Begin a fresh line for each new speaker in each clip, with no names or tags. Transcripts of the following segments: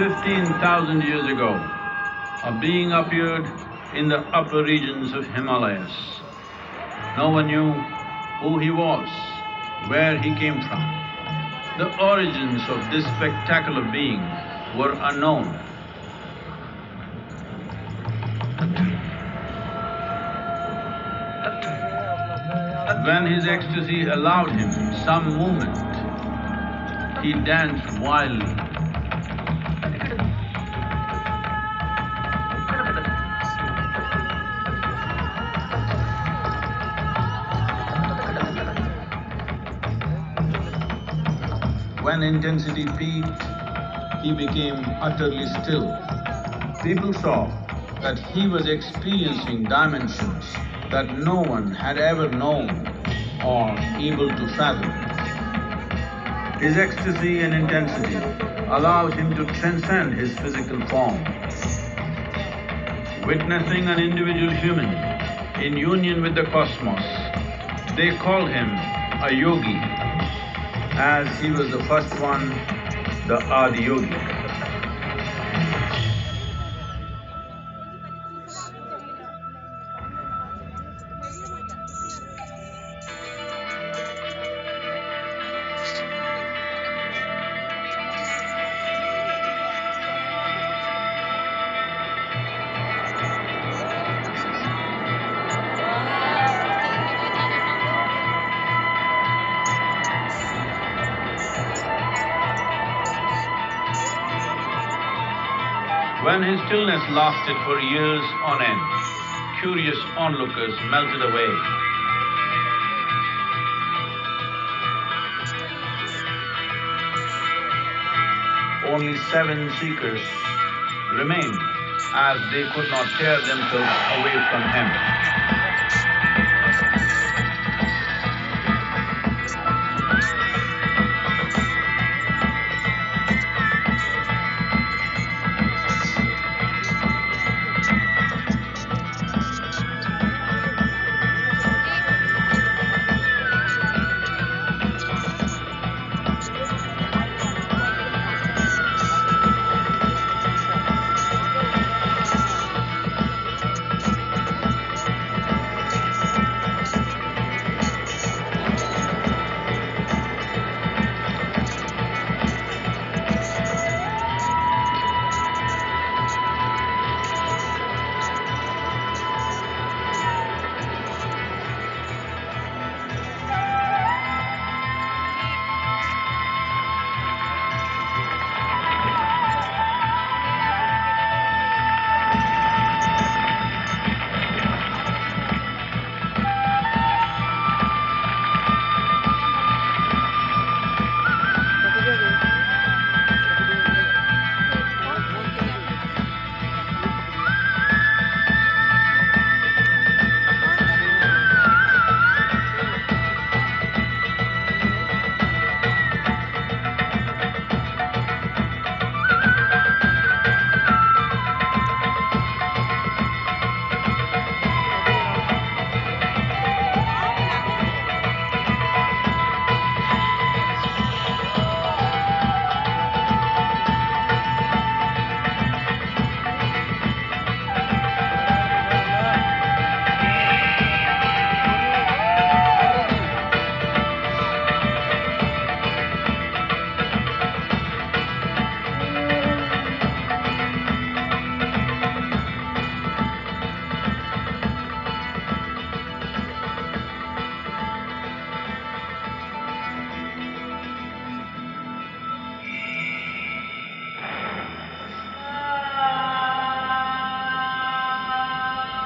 15,000 years ago, a being appeared in the upper regions of Himalayas. No one knew who he was, where he came from. The origins of this spectacular being were unknown. When his ecstasy allowed him some movement, he danced wildly. When intensity peaked, he became utterly still. People saw that he was experiencing dimensions that no one had ever known or able to fathom. His ecstasy and intensity allowed him to transcend his physical form. Witnessing an individual human in union with the cosmos, they called him a yogi, as he was the first one, the Aadiyogi. When his stillness lasted for years on end, curious onlookers melted away. Only 7 seekers remained, as they could not tear themselves away from him.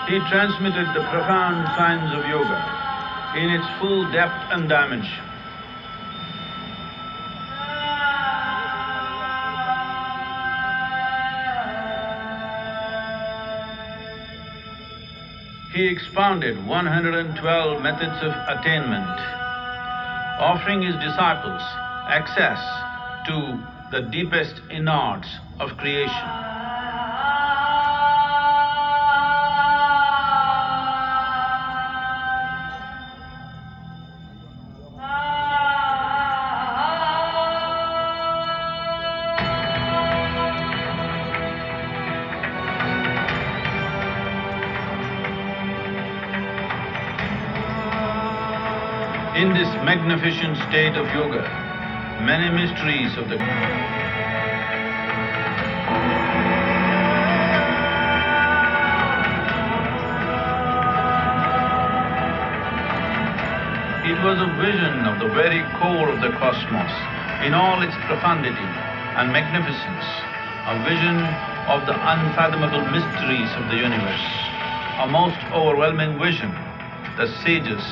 He transmitted the profound science of yoga in its full depth and dimension. He expounded 112 methods of attainment, offering his disciples access to the deepest innards of creation. In this magnificent state of yoga, many mysteries of the It was a vision of the very core of the cosmos in all its profundity and magnificence, a vision of the unfathomable mysteries of the universe, a most overwhelming vision the sages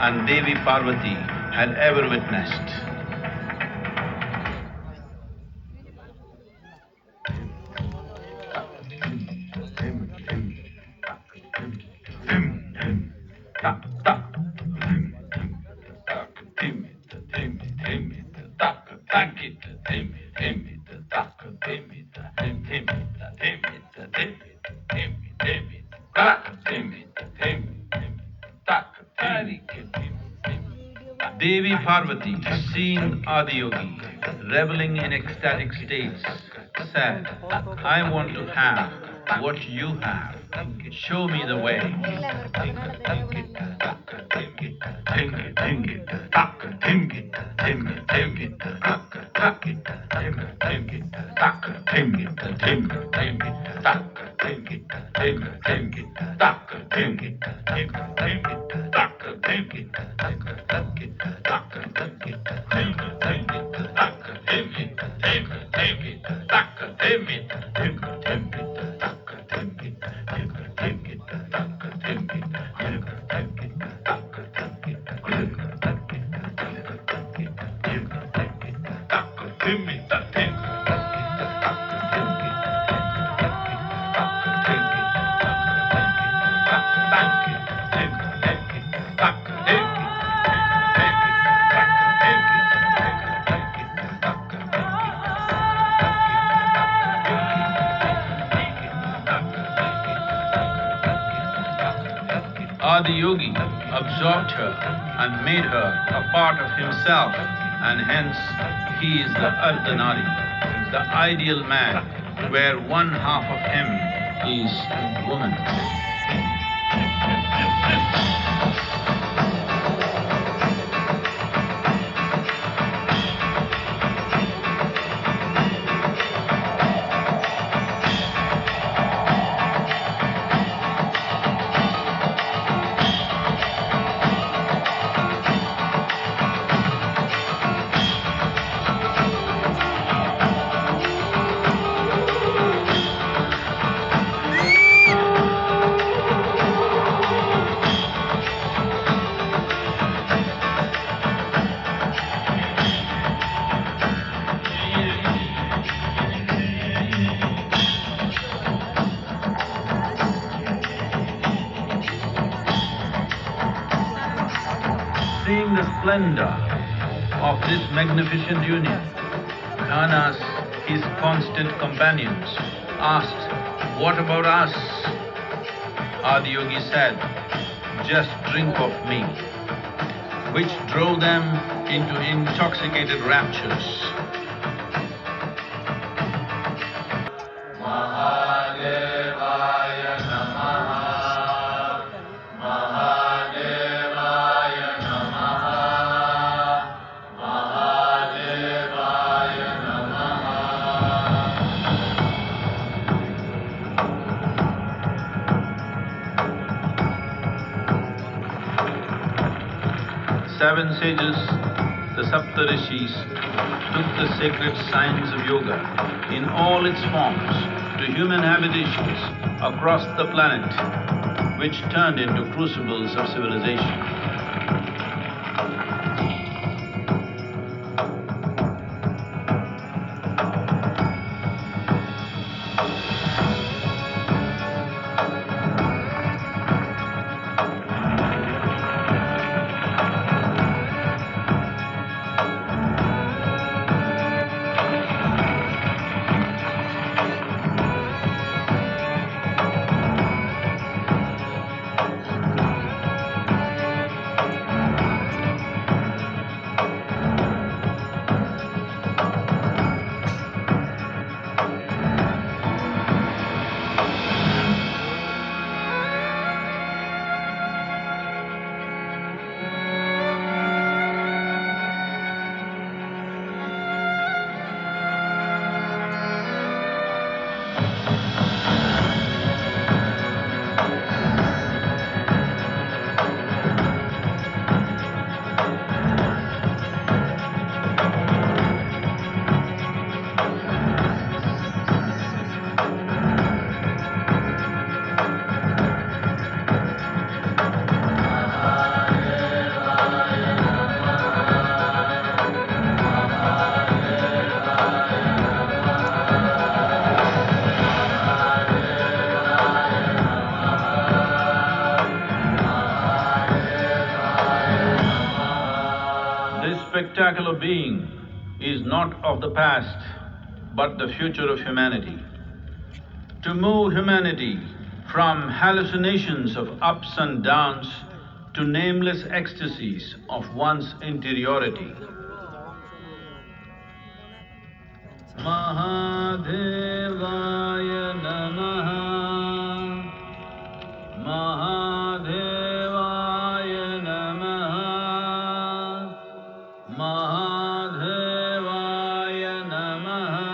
and Devi Parvati had ever witnessed. Devi Parvati, seeing Aadiyogi reveling in ecstatic states, said, "I want to have what you have. Show me the way." Aadiyogi absorbed her and made her a part of himself, and hence he is the Ardhanari, the ideal man, where one half of him is woman. Seeing the splendor of this magnificent union, Ghanas, his constant companions, asked, "What about us?" Aadiyogi said, "Just drink of me," which drove them into intoxicated raptures. Seven sages, the Saptarishis, took the sacred science of yoga in all its forms to human habitations across the planet, which turned into crucibles of civilization. spectacular being is not of the past, but the future of humanity. To move humanity from hallucinations of ups and downs to nameless ecstasies of one's interiority. Mahadevaya Namaha, Mahadevaya Namaha, Mahadevaya Namaha.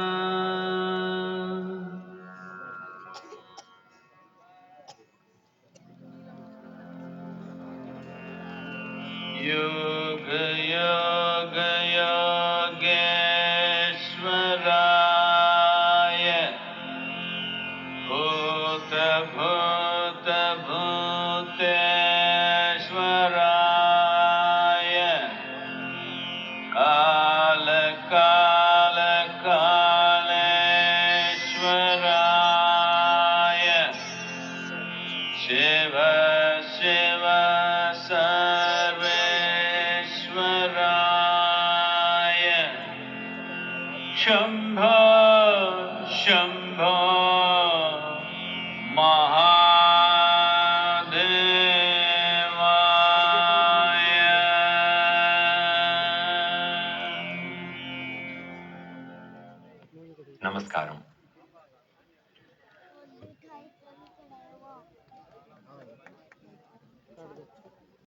Yoga Yoga Yogeshwaraya, Bhuta Bhuta Bhuteshwaraya, Kala Kala Kaleshwaraya, Shiva Shiva Sarveshwaraya, Shambho Shambho Mahadevaya.
నమస్కారం.